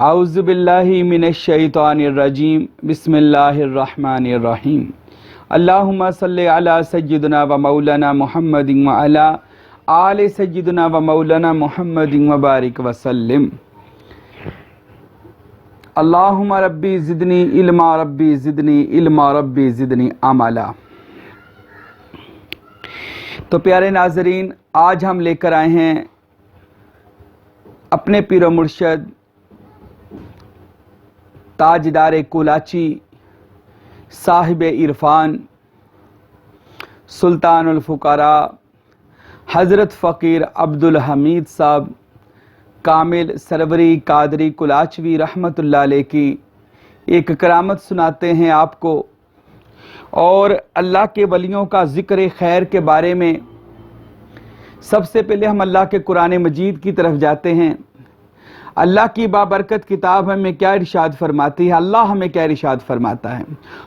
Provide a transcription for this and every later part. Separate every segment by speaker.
Speaker 1: اعوذ باللہ من الشیطان الرجیم بسم اللہ الرحمن الرحیم اللہم صلی علی سیدنا و مولانا محمد وعلی آل سیدنا و مولانا محمد وبارک وسلم۔ اللہم ربی زدنی علما ربی زدنی علما ربی زدنی عملا۔ تو پیارے ناظرین، آج ہم لے کر آئے ہیں اپنے پیر و مرشد تاجدار کولاچی صاحب عرفان سلطان الفقراء حضرت فقیر عبدالحمید صاحب کامل سروری قادری کولاچوی رحمۃ اللہ علیہ کی ایک کرامت سناتے ہیں آپ کو، اور اللہ کے ولیوں کا ذکر خیر کے بارے میں سب سے پہلے ہم اللہ کے قرآن مجید کی طرف جاتے ہیں۔ اللہ کی بابرکت کتاب ہمیں کیا ارشاد فرماتی ہے، اللہ ہمیں کیا ارشاد فرماتا ہے۔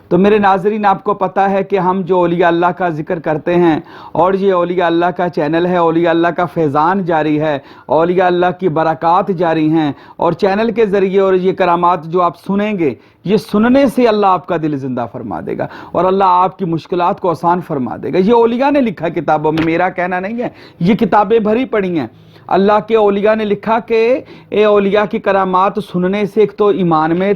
Speaker 1: تو میرے ناظرین، آپ کو پتہ ہے کہ ہم جو اولیاء اللہ کا ذکر کرتے ہیں، اور یہ اولیاء اللہ کا چینل ہے، اولیاء اللہ کا فیضان جاری ہے، اولیاء اللہ کی برکات جاری ہیں، اور چینل کے ذریعے اور یہ کرامات جو آپ سنیں گے، یہ سننے سے اللہ آپ کا دل زندہ فرما دے گا، اور اللہ آپ کی مشکلات کو آسان فرما دے گا۔ یہ اولیاء نے لکھا کتابوں میں، میرا کہنا نہیں ہے، یہ کتابیں بھری پڑی ہیں۔ اللہ کے اولیاء نے لکھا کہ اے اولیاء کی کرامات سننے سے ایک تو ایمان میں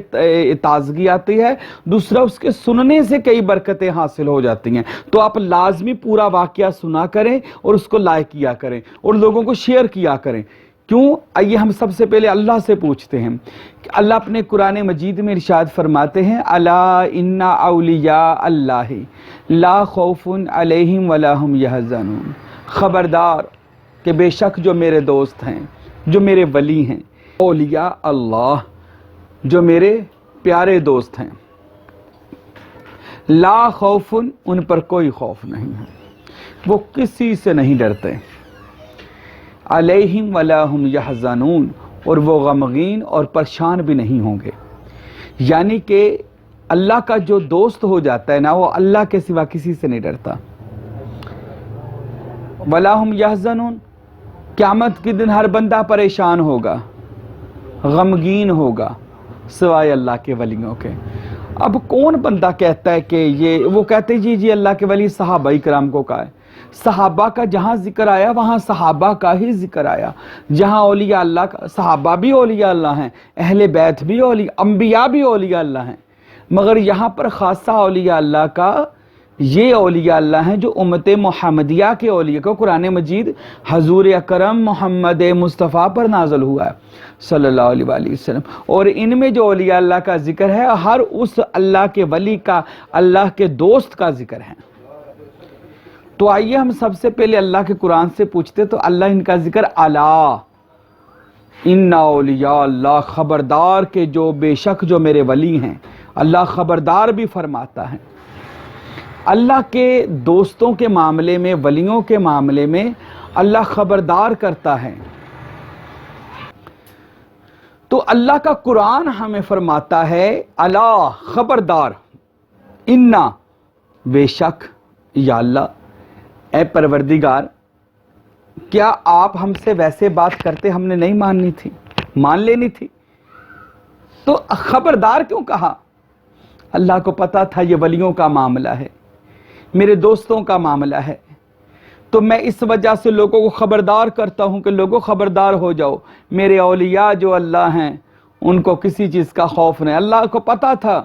Speaker 1: تازگی آتی ہے، دوسرا اس کے سننے سے کئی برکتیں حاصل ہو جاتی ہیں۔ تو آپ لازمی پورا واقعہ سنا کریں اور اس کو لائک کیا کریں اور لوگوں کو شیئر کیا کریں۔ کیوں؟ آئیے ہم سب سے پہلے اللہ سے پوچھتے ہیں کہ اللہ اپنے قرآن مجید میں ارشاد فرماتے ہیں، الا ان اولیاء اللہ لا خوف علیہم ولا ہم یحزنون۔ خبردار کہ بے شک جو میرے دوست ہیں، جو میرے ولی ہیں، اولیاء اللہ جو میرے پیارے دوست ہیں، لا خوف، ان پر کوئی خوف نہیں ہے، وہ کسی سے نہیں ڈرتے، علیہم ولا ہم یحزنون، اور وہ غمگین اور پریشان بھی نہیں ہوں گے۔ یعنی کہ اللہ کا جو دوست ہو جاتا ہے نا، وہ اللہ کے سوا کسی سے نہیں ڈرتا۔ ولا ہم یحزنون، قیامت کے دن ہر بندہ پریشان ہوگا، غمگین ہوگا، سوائے اللہ کے ولیوں کے۔ اب کون بندہ کہتا ہے کہ یہ، وہ کہتے ہیں جی اللہ کے ولی صحابہ کرام کو کہا ہے۔ صحابہ کا جہاں ذکر آیا وہاں صحابہ کا ہی ذکر آیا، جہاں اولیاء اللہ کا، صحابہ بھی اولیاء اللہ ہیں، اہل بیت بھی اولیاء، انبیاء بھی اولیاء اللہ ہیں، مگر یہاں پر خاصہ اولیاء اللہ کا یہ اولیاء اللہ ہیں جو امت محمدیہ کے اولیاء کو قرآن مجید حضور اکرم محمد مصطفیٰ پر نازل ہوا ہے صلی اللہ علیہ وآلہ وسلم، اور ان میں جو اولیاء اللہ کا ذکر ہے، ہر اس اللہ کے ولی کا، اللہ کے دوست کا ذکر ہے۔ تو آئیے ہم سب سے پہلے اللہ کے قرآن سے پوچھتے، تو اللہ ان کا ذکر الا ان اولیاء اللہ، خبردار کہ جو بے شک جو میرے ولی ہیں، اللہ خبردار بھی فرماتا ہے۔ اللہ کے دوستوں کے معاملے میں، ولیوں کے معاملے میں اللہ خبردار کرتا ہے۔ تو اللہ کا قرآن ہمیں فرماتا ہے الا، خبردار، انا، بے شک، یا اللہ، اے پروردگار، کیا آپ ہم سے ویسے بات کرتے ہم نے نہیں ماننی تھی، مان لینی تھی؟ تو خبردار کیوں کہا؟ اللہ کو پتا تھا یہ ولیوں کا معاملہ ہے، میرے دوستوں کا معاملہ ہے، تو میں اس وجہ سے لوگوں کو خبردار کرتا ہوں کہ لوگوں خبردار ہو جاؤ، میرے اولیاء جو اللہ ہیں ان کو کسی چیز کا خوف نہیں۔ اللہ کو پتا تھا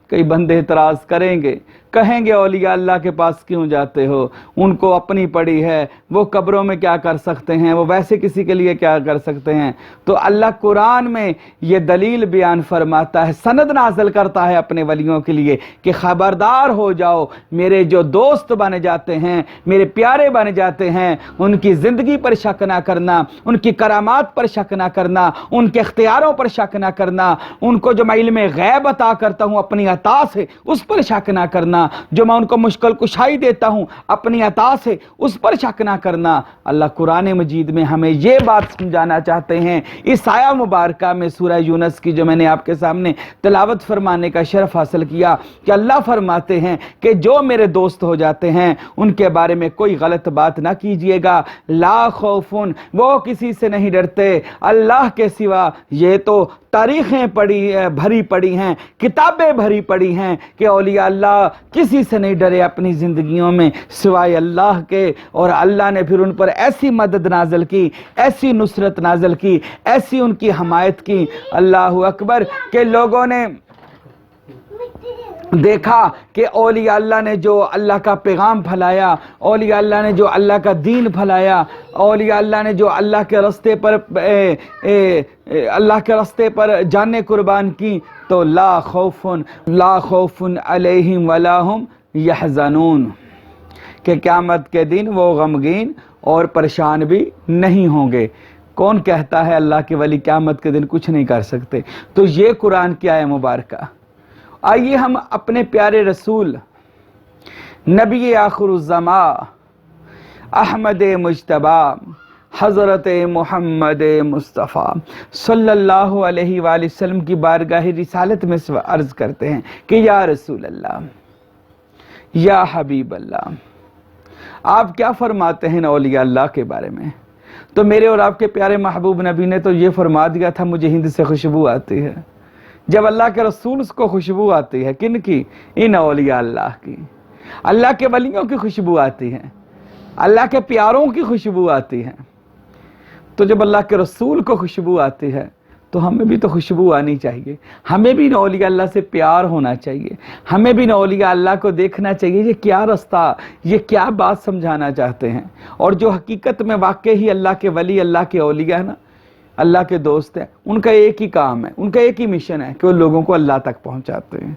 Speaker 1: کئی بندے اعتراض کریں گے، کہیں گے اولیاء اللہ کے پاس کیوں جاتے ہو، ان کو اپنی پڑی ہے، وہ قبروں میں کیا کر سکتے ہیں، وہ ویسے کسی کے لیے کیا کر سکتے ہیں۔ تو اللہ قرآن میں یہ دلیل بیان فرماتا ہے، سند نازل کرتا ہے اپنے ولیوں کے لیے کہ خبردار ہو جاؤ، میرے جو دوست بن جاتے ہیں، میرے پیارے بن جاتے ہیں، ان کی زندگی پر شک نہ کرنا، ان کی کرامات پر شک نہ کرنا، ان کے اختیاروں پر شک نہ کرنا، ان کو جو میں علم غیب عطا کرتا ہوں اپنی عطا سے اس پر شک نہ کرنا، جو میں ان کو مشکل کشائی دیتا ہوں اپنی عطا سے اس پر شک نہ کرنا۔ اللہ قرآن مجید میں ہمیں یہ بات سمجھانا چاہتے ہیں۔ اس آیہ مبارکہ میں سورہ یونس کی جو میں نے آپ کے سامنے تلاوت فرمانے کا شرف حاصل کیا کہ اللہ فرماتے ہیں کہ جو میرے دوست ہو جاتے ہیں ان کے بارے میں کوئی غلط بات نہ کیجئے گا، لا خوفن، وہ کسی سے نہیں ڈرتے اللہ کے سوا، یہ تو تاریخیں بھری پڑی ہیں، کتابیں بھری پڑی ہیں کہ اولیاء اللہ کسی سے نہیں ڈرے اپنی زندگیوں میں سوائے اللہ کے، اور اللہ نے پھر ان پر ایسی مدد نازل کی، ایسی نصرت نازل کی، ایسی ان کی حمایت کی، اللہ اکبر، کہ لوگوں نے دیکھا کہ اولیاء اللہ نے جو اللہ کا پیغام پھیلایا، اولیاء اللہ نے جو اللہ کا دین پھیلایا، اولیاء اللہ نے جو اللہ کے راستے پر جانیں قربان کی، تو لا خوف علیہم ولا ہم یحزنون، کہ قیامت کے دن وہ غمگین اور پریشان بھی نہیں ہوں گے۔ کون کہتا ہے اللہ کے ولی قیامت کے دن کچھ نہیں کر سکتے؟ تو یہ قرآن کی آیت مبارکہ۔ آئیے ہم اپنے پیارے رسول نبی آخر الزمان احمد مجتبی حضرت محمد مصطفیٰ صلی اللہ علیہ وآلہ وسلم کی بارگاہ رسالت میں عرض کرتے ہیں کہ یا رسول اللہ، یا حبیب اللہ، آپ کیا فرماتے ہیں اولیاء اللہ کے بارے میں؟ تو میرے اور آپ کے پیارے محبوب نبی نے تو یہ فرما دیا تھا، مجھے ہند سے خوشبو آتی ہے۔ جب اللہ کے رسول اس کو خوشبو آتی ہے، کن کی؟ ان اولیاء اللہ کی، اللہ کے ولیوں کی خوشبو آتی ہے، اللہ کے پیاروں کی خوشبو آتی ہے۔ تو جب اللہ کے رسول کو خوشبو آتی ہے تو ہمیں بھی تو خوشبو آنی چاہیے، ہمیں بھی نہ اولیاء اللہ سے پیار ہونا چاہیے، ہمیں بھی نہ اولیاء اللہ کو دیکھنا چاہیے یہ کیا رستہ، یہ کیا بات سمجھانا چاہتے ہیں۔ اور جو حقیقت میں واقعی اللہ کے ولی، اللہ کے اولیاء ہیں نا، اللہ کے دوست ہیں، ان کا ایک ہی کام ہے، ان کا ایک ہی مشن ہے کہ وہ لوگوں کو اللہ تک پہنچاتے ہیں،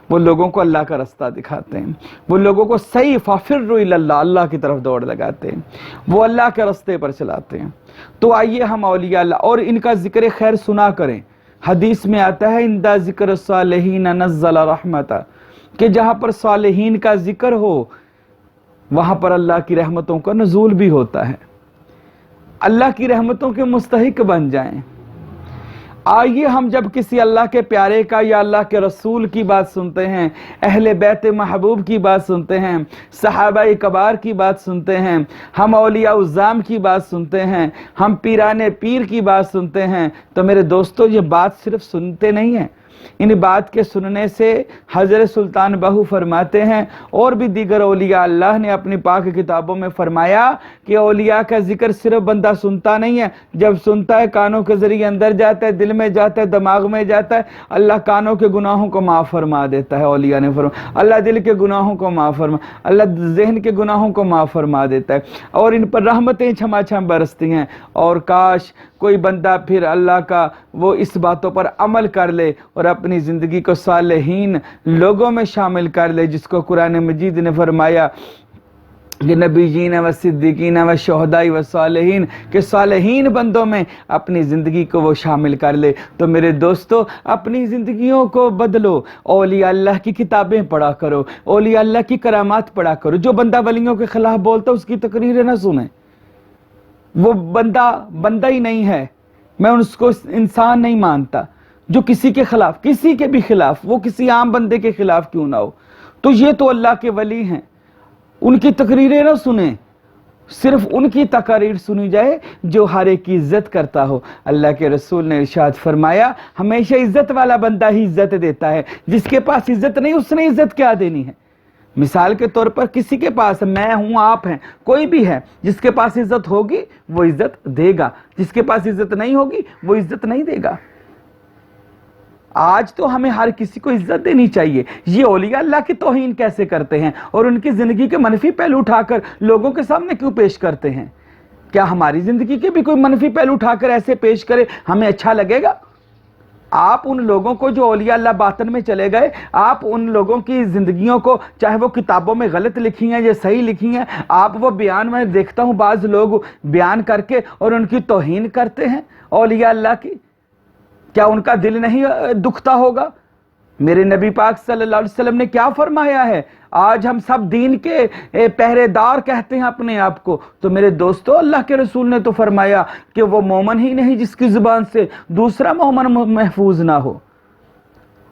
Speaker 1: وہ لوگوں کو اللہ کا رستہ دکھاتے ہیں، وہ لوگوں کو صحیح فَفِرُّوا إِلَى اللَّهِ، اللہ کی طرف دوڑ لگاتے ہیں، وہ اللہ کے رستے پر چلاتے ہیں۔ تو آئیے ہم اولیاء اللہ اور ان کا ذکر خیر سنا کریں۔ حدیث میں آتا ہے اِنْدَا ذکر الصالحین نزل رحمتا، کہ جہاں پر صالحین کا ذکر ہو وہاں پر اللہ کی رحمتوں کا نزول بھی ہوتا ہے، اللہ کی رحمتوں کے مستحق بن جائیں۔ آئیے ہم جب کسی اللہ کے پیارے کا یا اللہ کے رسول کی بات سنتے ہیں، اہل بیت محبوب کی بات سنتے ہیں، صحابہ کبار کی بات سنتے ہیں، ہم اولیاء الزام کی بات سنتے ہیں، ہم پیران پیر کی بات سنتے ہیں، تو میرے دوستو یہ بات صرف سنتے نہیں ہیں، ان بات کے سننے سے حضرت سلطان بہو فرماتے ہیں اور بھی دیگر اولیاء اللہ نے اپنی پاک کتابوں میں فرمایا کہ اولیاء کا ذکر صرف بندہ سنتا نہیں ہے، جب سنتا ہے کانوں کے ذریعے اندر جاتا ہے، دل میں جاتا ہے، دماغ میں جاتا ہے، اللہ کانوں کے گناہوں کو معاف فرما دیتا ہے۔ اولیاء نے فرمایا اللہ دل کے گناہوں کو معاف فرما، اللہ ذہن کے گناہوں کو معاف فرما دیتا ہے، اور ان پر رحمتیں چھما چھم برستی ہیں۔ اور کاش کوئی بندہ پھر اللہ کا وہ اس باتوں پر عمل کر لے اور اپنی زندگی کو صالحین لوگوں میں شامل کر لے، جس کو قرآن مجید نے فرمایا کہ نبیین و صدیقین و شہداء و صالحین، کہ صالحین بندوں میں اپنی زندگی کو وہ شامل کر لے۔ تو میرے دوستو اپنی زندگیوں کو بدلو، اولیاء اللہ کی کتابیں پڑھا کرو، اولیاء اللہ کی کرامات پڑھا کرو۔ جو بندہ ولیوں کے خلاف بولتا اس کی تقریریں نہ سنیں، وہ بندہ ہی نہیں ہے، میں اس کو انسان نہیں مانتا۔ جو کسی کے خلاف، کسی کے بھی خلاف، وہ کسی عام بندے کے خلاف کیوں نہ ہو، تو یہ تو اللہ کے ولی ہیں، ان کی تقریریں نہ سنیں، صرف ان کی تقاریر سنی جائے جو ہر ایک کی عزت کرتا ہو۔ اللہ کے رسول نے ارشاد فرمایا ہمیشہ عزت والا بندہ ہی عزت دیتا ہے، جس کے پاس عزت نہیں اس نے عزت کیا دینی ہے۔ مثال کے طور پر کسی کے پاس، میں ہوں، آپ ہیں، کوئی بھی ہے، جس کے پاس عزت ہوگی وہ عزت دے گا، جس کے پاس عزت نہیں ہوگی وہ عزت نہیں دے گا۔ آج تو ہمیں ہر کسی کو عزت دینی چاہیے۔ یہ اولیاء اللہ کی توہین کیسے کرتے ہیں اور ان کی زندگی کے منفی پہلو اٹھا کر لوگوں کے سامنے کیوں پیش کرتے ہیں؟ کیا ہماری زندگی کے بھی کوئی منفی پہلو اٹھا کر ایسے پیش کرے ہمیں اچھا لگے گا؟ آپ ان لوگوں کو جو اولیاء اللہ باطن میں چلے گئے، آپ ان لوگوں کی زندگیوں کو، چاہے وہ کتابوں میں غلط لکھی ہیں یا صحیح لکھی ہیں، آپ وہ بیان، میں دیکھتا ہوں بعض لوگ بیان کر کے اور ان کی توہین کرتے ہیں اولیاء اللہ کی، کیا ان کا دل نہیں دکھتا ہوگا؟ میرے نبی پاک صلی اللہ علیہ وسلم نے کیا فرمایا ہے؟ آج ہم سب دین کے پہرے دار کہتے ہیں اپنے آپ کو، تو میرے دوستو اللہ کے رسول نے تو فرمایا کہ وہ مومن ہی نہیں جس کی زبان سے دوسرا مومن محفوظ نہ ہو۔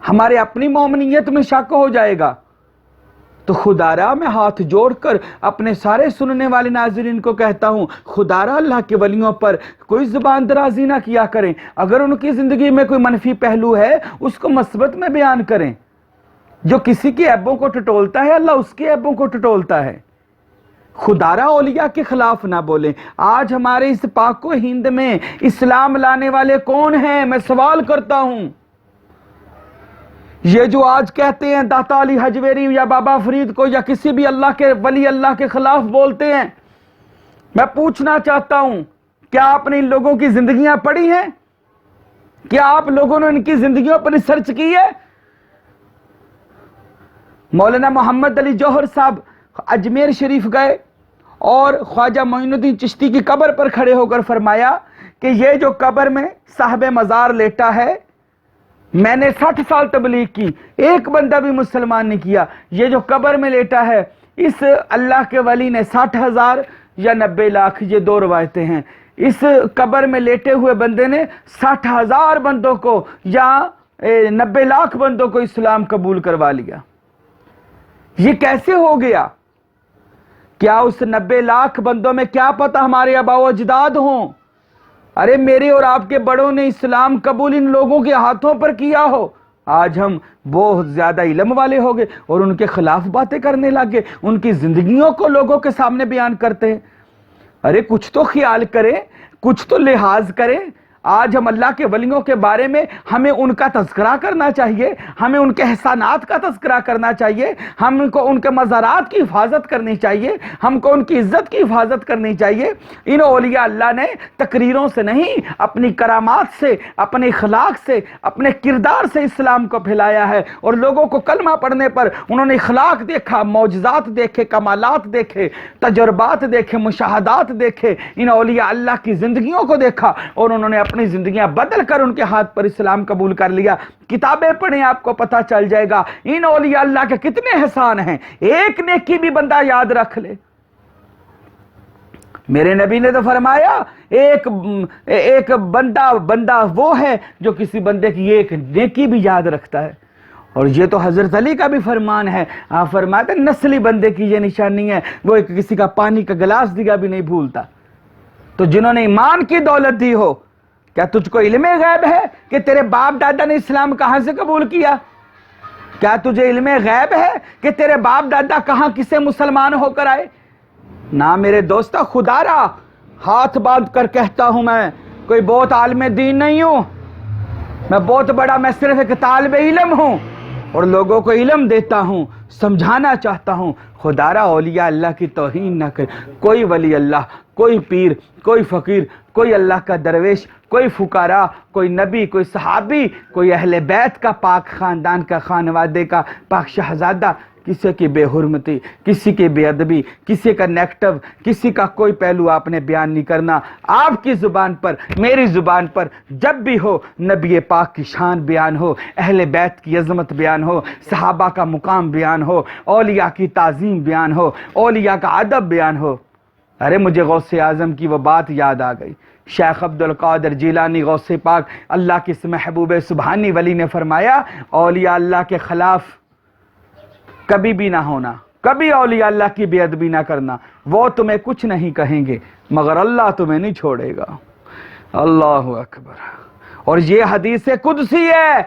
Speaker 1: ہمارے اپنی مومنیت میں شک ہو جائے گا تو خدارا میں ہاتھ جوڑ کر اپنے سارے سننے والے ناظرین کو کہتا ہوں، خدارا اللہ کے ولیوں پر کوئی زبان درازی نہ کیا کریں۔ اگر ان کی زندگی میں کوئی منفی پہلو ہے اس کو مثبت میں بیان کریں۔ جو کسی کی عیبوں کو ٹٹولتا ہے اللہ اس کی عیبوں کو ٹٹولتا ہے۔ خدارا اولیاء کے خلاف نہ بولیں۔ آج ہمارے اس پاک و ہند میں اسلام لانے والے کون ہیں؟ میں سوال کرتا ہوں۔ یہ جو آج کہتے ہیں داتا علی حجویری یا بابا فرید کو یا کسی بھی اللہ کے ولی اللہ کے خلاف بولتے ہیں، میں پوچھنا چاہتا ہوں کیا آپ نے ان لوگوں کی زندگیاں پڑھی ہیں؟ کیا آپ لوگوں نے ان کی زندگیوں پر ریسرچ کی ہے؟ مولانا محمد علی جوہر صاحب اجمیر شریف گئے اور خواجہ معین الدین چشتی کی قبر پر کھڑے ہو کر فرمایا کہ یہ جو قبر میں صاحب مزار لیٹا ہے، میں نے 60 سال تبلیغ کی، ایک بندہ بھی مسلمان نہیں کیا۔ یہ جو قبر میں لیٹا ہے اس اللہ کے ولی نے 60,000 یا 90 لاکھ، یہ دو روایتیں ہیں، اس قبر میں لیٹے ہوئے بندے نے 60,000 بندوں کو یا 90 لاکھ بندوں کو اسلام قبول کروا لیا۔ یہ کیسے ہو گیا؟ کیا اس 90 لاکھ بندوں میں کیا پتہ ہمارے آباء و اجداد ہوں؟ ارے میرے اور آپ کے بڑوں نے اسلام قبول ان لوگوں کے ہاتھوں پر کیا ہو۔ آج ہم بہت زیادہ علم والے ہو گئے اور ان کے خلاف باتیں کرنے لگے، ان کی زندگیوں کو لوگوں کے سامنے بیان کرتے ہیں۔ ارے کچھ تو خیال کریں، کچھ تو لحاظ کریں۔ آج ہم اللہ کے ولیوں کے بارے میں ہمیں ان کا تذکرہ کرنا چاہیے، ہمیں ان کے احسانات کا تذکرہ کرنا چاہیے، ہم کو ان کے مزارات کی حفاظت کرنی چاہیے، ہم کو ان کی عزت کی حفاظت کرنی چاہیے۔ ان اولیاء اللہ نے تقریروں سے نہیں، اپنی کرامات سے، اپنے اخلاق سے، اپنے کردار سے اسلام کو پھیلایا ہے، اور لوگوں کو کلمہ پڑھنے پر انہوں نے اخلاق دیکھا، معجزات دیکھے، کمالات دیکھے، تجربات دیکھے، مشاہدات دیکھے، ان اولیاء اللہ کی زندگیوں کو دیکھا اور انہوں نے اپنی زندگیاں بدل کر ان کے ہاتھ پر اسلام قبول کر لیا۔ کتابیں پڑھیں آپ کو پتہ چل جائے گا ان اولیاء اللہ کے کتنے احسان ہیں۔ ایک نیکی بھی بندہ یاد رکھ لے۔ میرے نبی نے تو فرمایا ایک بندہ وہ ہے جو کسی بندے کی ایک نیکی بھی یاد رکھتا ہے، اور یہ تو حضرت علی کا بھی فرمان ہے۔ آپ فرماتے ہیں نسلی بندے کی یہ نشانی ہے، وہ کسی کا پانی کا گلاس دیا بھی نہیں بھولتا۔ تو جنہوں نے ایمان کی دولت دی ہو، کیا تجھ کو علم غیب ہے کہ تیرے باپ دادا نے اسلام کہاں سے قبول کیا؟ کیا تجھے علم غیب ہے کہ تیرے باپ دادا کہاں کسے مسلمان ہو کر آئے؟ نہ میرے دوستہ، خدارا ہاتھ باندھ کر کہتا ہوں، میں کوئی بہت عالم دین نہیں ہوں، میں صرف ایک طالب علم ہوں اور لوگوں کو علم دیتا ہوں، سمجھانا چاہتا ہوں۔ خدارا اولیاء اللہ کی توہین نہ کر۔ کوئی ولی اللہ، کوئی پیر، کوئی فقیر، کوئی اللہ کا درویش، کوئی فقراء، کوئی نبی، کوئی صحابی، کوئی اہل بیت کا پاک خاندان کا، خانوادے کا پاک شہزادہ، کسی کی بے حرمتی، کسی کی بے ادبی، کسی کا نیگیٹو، کسی کا کوئی پہلو آپ نے بیان نہیں کرنا۔ آپ کی زبان پر، میری زبان پر جب بھی ہو نبی پاک کی شان بیان ہو، اہل بیت کی عظمت بیان ہو، صحابہ کا مقام بیان ہو، اولیاء کی تعظیم بیان ہو، اولیاء کا ادب بیان ہو۔ ارے مجھے غوث اعظم کی وہ بات یاد آ گئی۔ شیخ عبد القادر جیلانی غوث پاک اللہ کے اس محبوب سبحانی ولی نے فرمایا، اولیاء اللہ کے خلاف کبھی بھی نہ ہونا، کبھی اولیاء اللہ کی بے ادبی نہ کرنا، وہ تمہیں کچھ نہیں کہیں گے مگر اللہ تمہیں نہیں چھوڑے گا۔ اللہ اکبر۔ اور یہ حدیث قدسی ہے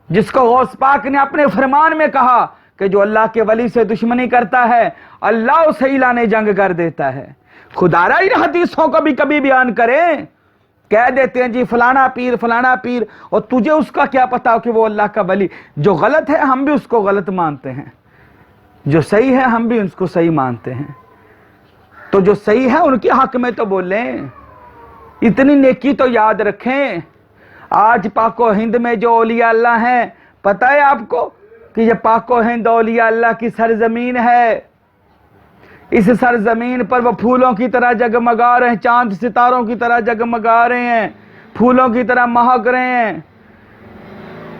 Speaker 1: جس کو غوث پاک نے اپنے فرمان میں کہا کہ جو اللہ کے ولی سے دشمنی کرتا ہے اللہ اسے اعلان جنگ کر دیتا ہے۔ خدارا ان حدیثوں کو بھی کبھی بیان کریں۔ کہہ دیتے ہیں جی فلانا پیر، اور تجھے اس کا کیا پتا کہ وہ اللہ کا ولی؟ جو غلط ہے ہم بھی اس کو غلط مانتے ہیں، جو صحیح ہے ہم بھی اس کو صحیح مانتے ہیں۔ تو جو صحیح ہے ان کے حق میں تو بولیں، اتنی نیکی تو یاد رکھیں۔ آج پاک و ہند میں جو اولیاء اللہ ہیں، پتہ ہے آپ کو کہ یہ پاک و ہند اولیاء اللہ کی سرزمین ہے۔ اس سرزمین پر وہ پھولوں کی طرح جگمگا رہے ہیں، چاند ستاروں کی طرح جگمگا رہے ہیں، پھولوں کی طرح مہک رہے ہیں۔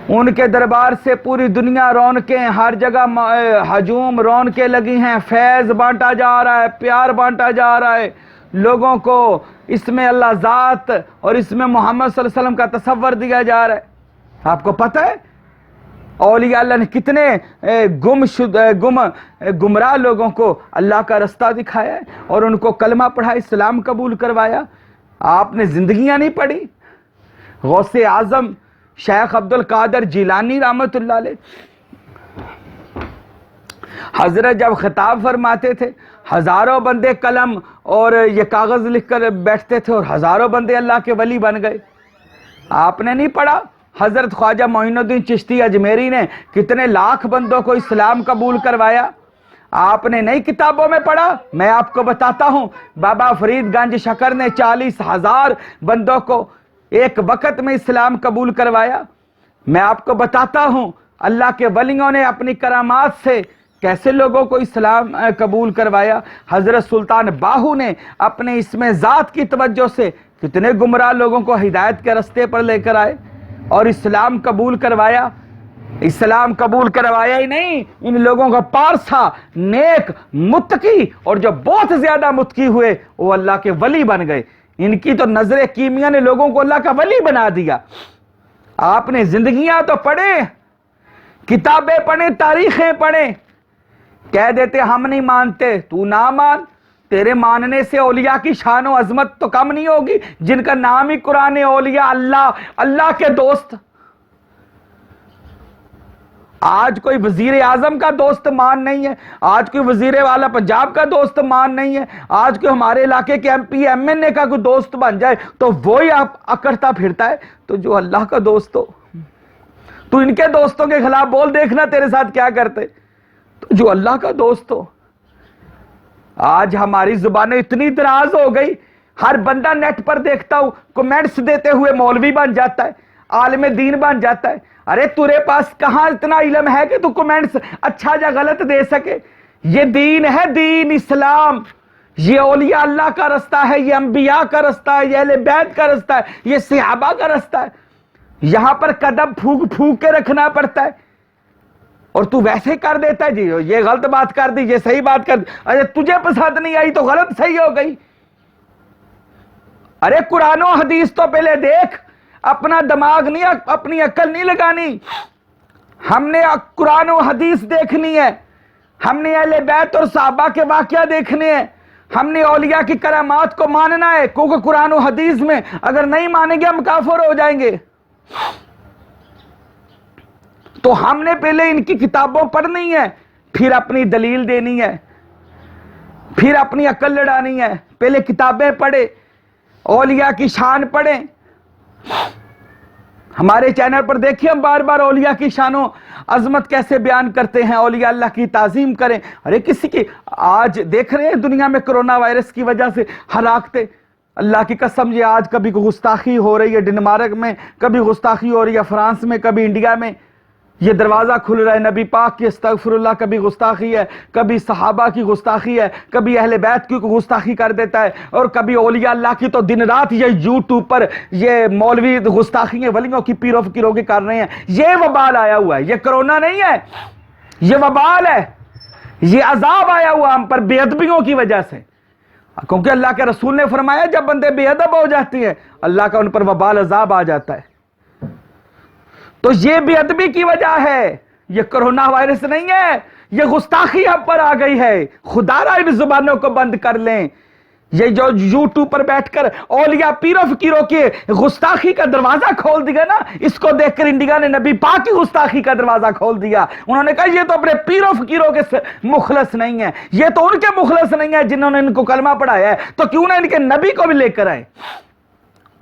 Speaker 1: ان کے دربار سے پوری دنیا رونقیں، ہر جگہ ہجوم رونقیں لگی ہیں، فیض بانٹا جا رہا ہے، پیار بانٹا جا رہا ہے لوگوں کو۔ اس میں اللہ ذات اور اس میں محمد صلی اللہ علیہ وسلم کا تصور دیا جا رہا ہے۔ آپ کو پتہ ہے اولیاء اللہ نے کتنے گمراہ لوگوں کو اللہ کا رستہ دکھایا ہے اور ان کو کلمہ پڑھا، اسلام قبول کروایا. آپ نے زندگیاں نہیں پڑھی. غوث اعظم شیخ عبد القادر جیلانی رحمۃ اللہ علیہ، حضرت جب خطاب فرماتے تھے ہزاروں بندے قلم اور یہ کاغذ لکھ کر بیٹھتے تھے اور ہزاروں بندے اللہ کے ولی بن گئے. آپ نے نہیں پڑھا؟ حضرت خواجہ معین الدین چشتی اجمیری نے کتنے لاکھ بندوں کو اسلام قبول کروایا. آپ نے نئی کتابوں میں پڑھا؟ میں آپ کو بتاتا ہوں، بابا فرید گنج شکر نے 40,000 بندوں کو ایک وقت میں اسلام قبول کروایا. میں آپ کو بتاتا ہوں اللہ کے ولیوں نے اپنی کرامات سے کیسے لوگوں کو اسلام قبول کروایا. حضرت سلطان باہو نے اپنے اسم ذات کی توجہ سے کتنے گمراہ لوگوں کو ہدایت کے رستے پر لے کر آئے اور اسلام قبول کروایا. اسلام قبول کروایا ہی نہیں، ان لوگوں کا پارسا نیک متقی اور جو بہت زیادہ متقی ہوئے وہ اللہ کے ولی بن گئے. ان کی تو نظر کیمیا نے لوگوں کو اللہ کا ولی بنا دیا. آپ نے زندگیاں تو پڑھیں، کتابیں پڑھیں، تاریخیں پڑھیں. کہہ دیتے ہم نہیں مانتے، تو نہ مان. تیرے ماننے سے اولیاء کی شان و عظمت تو کم نہیں ہوگی جن کا نام ہی قرآن اولیاء اللہ کے دوست. آج کوئی وزیر اعظم کا دوست مان نہیں ہے، آج کوئی وزیر والا پنجاب کا دوست مان نہیں ہے، آج کوئی ہمارے علاقے کے MP MNA کا کوئی دوست بن جائے تو وہی آپ اکڑتا پھرتا ہے. تو جو اللہ کا دوست ہو، تو ان کے دوستوں کے خلاف بول، دیکھنا تیرے ساتھ کیا کرتے. تو جو اللہ کا دوست ہو. آج ہماری زبانیں اتنی دراز ہو گئی، ہر بندہ نیٹ پر دیکھتا ہوں کمنٹس دیتے ہوئے مولوی بن جاتا ہے، عالم دین بن جاتا ہے. ارے تیرے پاس کہاں اتنا علم ہے کہ تو کمنٹس اچھا یا غلط دے سکے؟ یہ دین ہے، دین اسلام. یہ اولیاء اللہ کا رستہ ہے، یہ انبیاء کا رستہ ہے، یہ اہل بیت کا رستہ ہے، یہ صحابہ کا رستہ ہے. یہاں پر قدم پھونک پھونک کے رکھنا پڑتا ہے اور تو ویسے کر دیتا ہے. جی یہ غلط بات کر دی، یہ صحیح بات کر دی. ارے تجھے پسند نہیں آئی تو غلط صحیح ہو گئی. ارے قرآن و حدیث تو پہلے دیکھ. اپنا دماغ نہیں، اپنی عقل نہیں لگانی. ہم نے قرآن و حدیث دیکھنی ہے، ہم نے اہل بیت اور صحابہ کے واقعہ دیکھنے ہیں، ہم نے اولیاء کی کرامات کو ماننا ہے. کیونکہ قرآن و حدیث میں اگر نہیں مانیں گے ہم کافر ہو جائیں گے. تو ہم نے پہلے ان کی کتابوں پڑھنی ہے، پھر اپنی دلیل دینی ہے، پھر اپنی عقل لڑانی ہے. پہلے کتابیں پڑھے، اولیاء کی شان پڑھیں. ہمارے چینل پر دیکھیے ہم بار بار اولیاء کی شان و عظمت کیسے بیان کرتے ہیں، اولیاء اللہ کی تعظیم کریں. ارے کسی کی آج دیکھ رہے ہیں دنیا میں کرونا وائرس کی وجہ سے ہلاکتیں. اللہ کی قسم یہ آج کبھی گستاخی ہو رہی ہے ڈنمارک میں، کبھی گستاخی ہو رہی ہے فرانس میں، کبھی انڈیا میں. یہ دروازہ کھل رہا ہے نبی پاک کی استغفر اللہ، کبھی گستاخی ہے، کبھی صحابہ کی گستاخی ہے، کبھی اہل بیت کی گستاخی کر دیتا ہے، اور کبھی اولیاء اللہ کی. تو دن رات یہ یوٹیوب پر یہ مولوی گستاخی ولیوں کی پیرو فقیروں کی کر رہے ہیں. یہ وبال آیا ہوا ہے، یہ کرونا نہیں ہے، یہ وبال ہے، یہ عذاب آیا ہوا ہم پر بے ادبیوں کی وجہ سے. کیونکہ اللہ کے رسول نے فرمایا جب بندے بے ادب ہو جاتی ہیں اللہ کا ان پر وبال عذاب آ جاتا ہے. تو یہ بے ادبی کی وجہ ہے، یہ کرونا وائرس نہیں ہے، یہ گستاخی ہم پر آ گئی ہے. خدا را ان زبانوں کو بند کر لیں. یہ جو یوٹیوب پر بیٹھ کر اولیاء پیرو فقیروں کے گستاخی کا دروازہ کھول دیا نا، اس کو دیکھ کر انڈیا نے نبی پاک کی گستاخی کا دروازہ کھول دیا. انہوں نے کہا یہ تو اپنے پیرو فقیروں کے مخلص نہیں ہے، یہ تو ان کے مخلص نہیں ہے جنہوں نے ان کو کلمہ پڑھایا ہے، تو کیوں نہ ان کے نبی کو بھی لے کر آئے.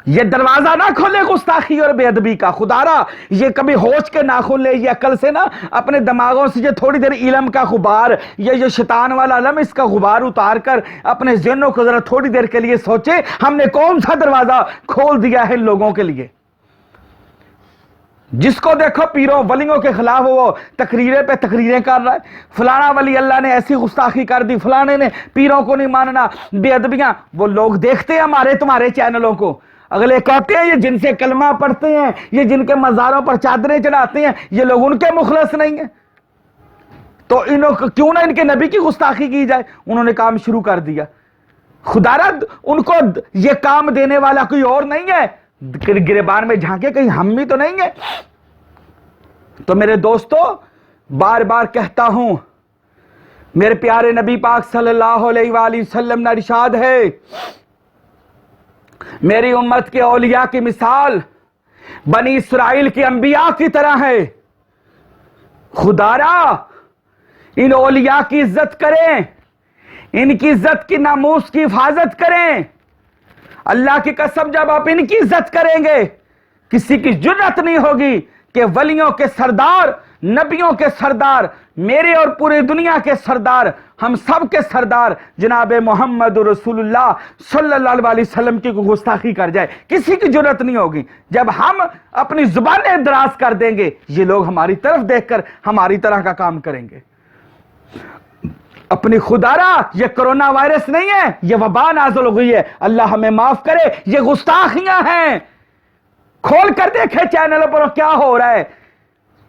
Speaker 1: یہ دروازہ نہ کھولے گستاخی اور بے ادبی کا. خدا را یہ کبھی ہوش کے نہ کھولے، یہ عقل سے نا اپنے دماغوں سے یہ تھوڑی دیر علم کا غبار، یہ جو شیطان والا علم اس کا غبار اتار کر اپنے ذہنوں کو ذرا تھوڑی دیر کے لیے سوچے ہم نے کون سا دروازہ کھول دیا ہے ان لوگوں کے لیے. جس کو دیکھو پیروں ولیوں کے خلاف وہ تقریریں پہ تقریریں کر رہا ہے. فلانا ولی اللہ نے ایسی گستاخی کر دی، فلانے نے پیروں کو نہیں ماننا، بے ادبیاں. وہ لوگ دیکھتے ہیں ہمارے تمہارے چینلوں کو، اگلے کہتے ہیں یہ جن سے کلمہ پڑھتے ہیں، یہ جن کے مزاروں پر چادریں چڑھاتے ہیں، یہ لوگ ان کے مخلص نہیں ہیں. تو کیوں نہ ان کے نبی کی گستاخی کی جائے. انہوں نے کام شروع کر دیا. خدا رد ان کو یہ کام دینے والا کوئی اور نہیں ہے. گریبان میں جھانکے کہیں ہم بھی تو نہیں ہیں. تو میرے دوستو بار بار کہتا ہوں، میرے پیارے نبی پاک صلی اللہ علیہ وآلہ وسلم نے ارشاد ہے، میری امت کے اولیاء کی مثال بنی اسرائیل کے انبیاء کی طرح ہے۔ خدا را ان اولیاء کی عزت کریں، ان کی عزت کی ناموس کی حفاظت کریں۔ اللہ کی قسم جب آپ ان کی عزت کریں گے، کسی کی جرأت نہیں ہوگی کہ ولیوں کے سردار، نبیوں کے سردار، میرے اور پوری دنیا کے سردار، ہم سب کے سردار جناب محمد رسول اللہ صلی اللہ علیہ وسلم کی گستاخی کر جائے، کسی کی جرأت نہیں ہوگی۔ جب ہم اپنی زبانیں دراز کر دیں گے، یہ لوگ ہماری طرف دیکھ کر ہماری طرح کا کام کریں گے۔ اپنی خدا را یہ کرونا وائرس نہیں ہے، یہ وبا نازل ہو گئی ہے، اللہ ہمیں معاف کرے، یہ گستاخیاں ہیں۔ کھول کر دیکھیں چینلوں پر کیا ہو رہا ہے۔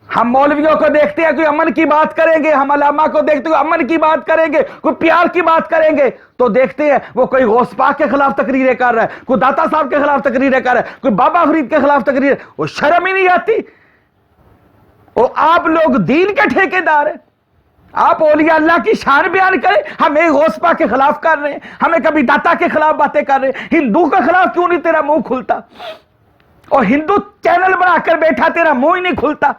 Speaker 1: ہم مولویوں کو دیکھتے ہیں کوئی امن کی بات کریں گے، ہم علماء کو دیکھتے ہیں امن کی بات کریں گے، کوئی پیار کی بات کریں گے، تو دیکھتے ہیں وہ کوئی غوث پاک کے خلاف تقریریں کر رہا ہے، کوئی داتا صاحب کے خلاف تقریریں کر رہا ہے، کوئی بابا فرید کے خلاف تقریر، وہ شرم ہی نہیں آتی۔ اور آپ لوگ دین کے ٹھیکیدار ہیں، آپ اولیاء اللہ کی شان بیان کریں، ہم ایک غوث پاک کے خلاف کر رہے ہیں، ہمیں کبھی داتا کے خلاف باتیں کر رہے ہیں۔ ہندو کے خلاف کیوں نہیں تیرا منہ کھلتا؟ اور ہندو چینل بنا کر بیٹھا، تیرا منہ ہی نہیں کھلتا۔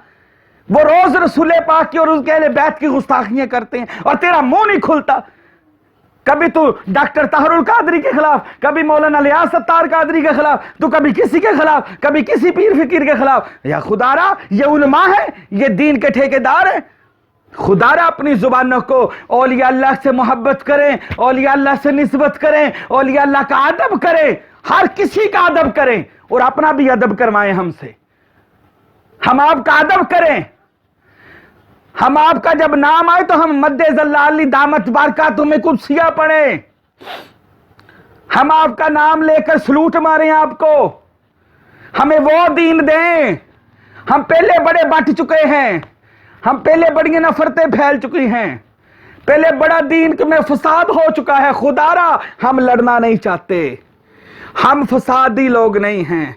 Speaker 1: وہ روز رسول پاک کی اور اس کے اہل بیت کی گستاخیاں کرتے ہیں اور تیرا منہ نہیں کھلتا۔ کبھی تو ڈاکٹر طاہر القادری کے خلاف، کبھی مولانا الیاس ستار قادری کے خلاف، تو کبھی کسی کے خلاف، کبھی کسی پیر فقیر کے خلاف۔ یا خدا را یہ علماء ہیں، یہ دین کے ٹھیکیدار ہیں۔ خدا را اپنی زبانوں کو اولیاء اللہ سے محبت کریں، اولیاء اللہ سے نسبت کریں، اولیاء اللہ کا ادب کریں، ہر کسی کا ادب کریں اور اپنا بھی ادب کروائیں ہم سے۔ ہم آپ کا ادب کریں، ہم آپ کا جب نام آئے تو ہم مد ذلال دامت بارکاتہ میں قدسیہ پڑھیں، ہم آپ کا نام لے کر سلوٹ ماریں آپ کو، ہمیں وہ دین دیں۔ ہم پہلے بڑے بٹ چکے ہیں، ہم پہلے بڑی نفرتیں پھیل چکی ہیں، پہلے بڑا دین میں فساد ہو چکا ہے۔ خدا را ہم لڑنا نہیں چاہتے، ہم فسادی لوگ نہیں ہیں،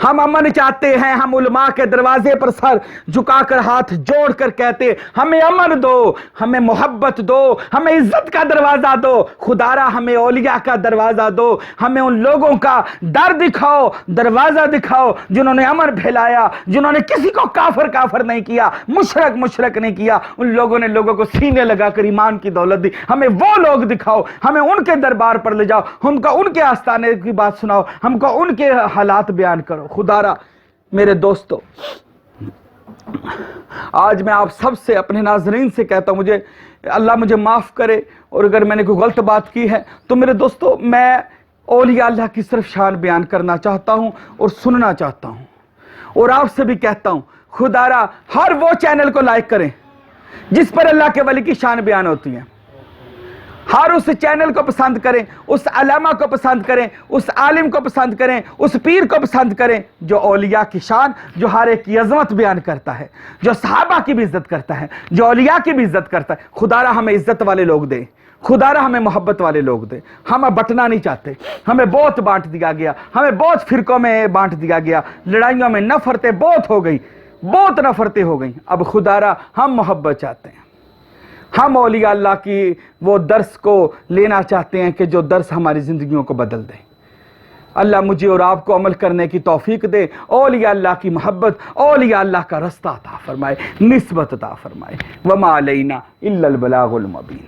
Speaker 1: ہم امن چاہتے ہیں۔ ہم علماء کے دروازے پر سر جھکا کر ہاتھ جوڑ کر کہتے ہمیں امن دو، ہمیں محبت دو، ہمیں عزت کا دروازہ دو۔ خدا را ہمیں اولیاء کا دروازہ دو، ہمیں ان لوگوں کا در دکھاؤ، دروازہ دکھاؤ جنہوں نے امن پھیلایا، جنہوں نے کسی کو کافر کافر نہیں کیا، مشرک مشرک نہیں کیا، ان لوگوں نے لوگوں کو سینے لگا کر ایمان کی دولت دی۔ ہمیں وہ لوگ دکھاؤ، ہمیں ان کے دربار پر لے جاؤ، ہم کو ان کے آستانے کی بات سناؤ، ہم کو ان کے حالات بیان کرو۔ خدا را میرے دوستو، آج میں آپ سب سے، اپنے ناظرین سے کہتا ہوں، اللہ مجھے معاف کرے اور اگر میں نے کوئی غلط بات کی ہے تو میرے دوستو، میں اولیاء اللہ کی صرف شان بیان کرنا چاہتا ہوں اور سننا چاہتا ہوں، اور آپ سے بھی کہتا ہوں خدا را ہر وہ چینل کو لائک کریں جس پر اللہ کے ولی کی شان بیان ہوتی ہے، ہر اس چینل کو پسند کریں، اس علامہ کو پسند کریں، اس عالم کو پسند کریں، اس پیر کو پسند کریں جو اولیاء کی شان، جو ہر ایک کی عظمت بیان کرتا ہے، جو صحابہ کی بھی عزت کرتا ہے، جو اولیاء کی بھی عزت کرتا ہے۔ خدا را ہمیں عزت والے لوگ دے، خدا را ہمیں محبت والے لوگ دے۔ ہم بٹنا نہیں چاہتے، ہمیں بہت بانٹ دیا گیا، ہمیں بہت فرقوں میں بانٹ دیا گیا، لڑائیوں میں نفرتیں بہت ہو گئی، بہت نفرتیں ہو گئیں۔ اب خدا را ہم محبت چاہتے ہیں، ہم اولیاء اللہ کی وہ درس کو لینا چاہتے ہیں کہ جو درس ہماری زندگیوں کو بدل دے۔ اللہ مجھے اور آپ کو عمل کرنے کی توفیق دے، اولیاء اللہ کی محبت، اولیاء اللہ کا رستہ عطا فرمائے، نسبت عطا فرمائے۔ وما علینا الا البلاغ المبین۔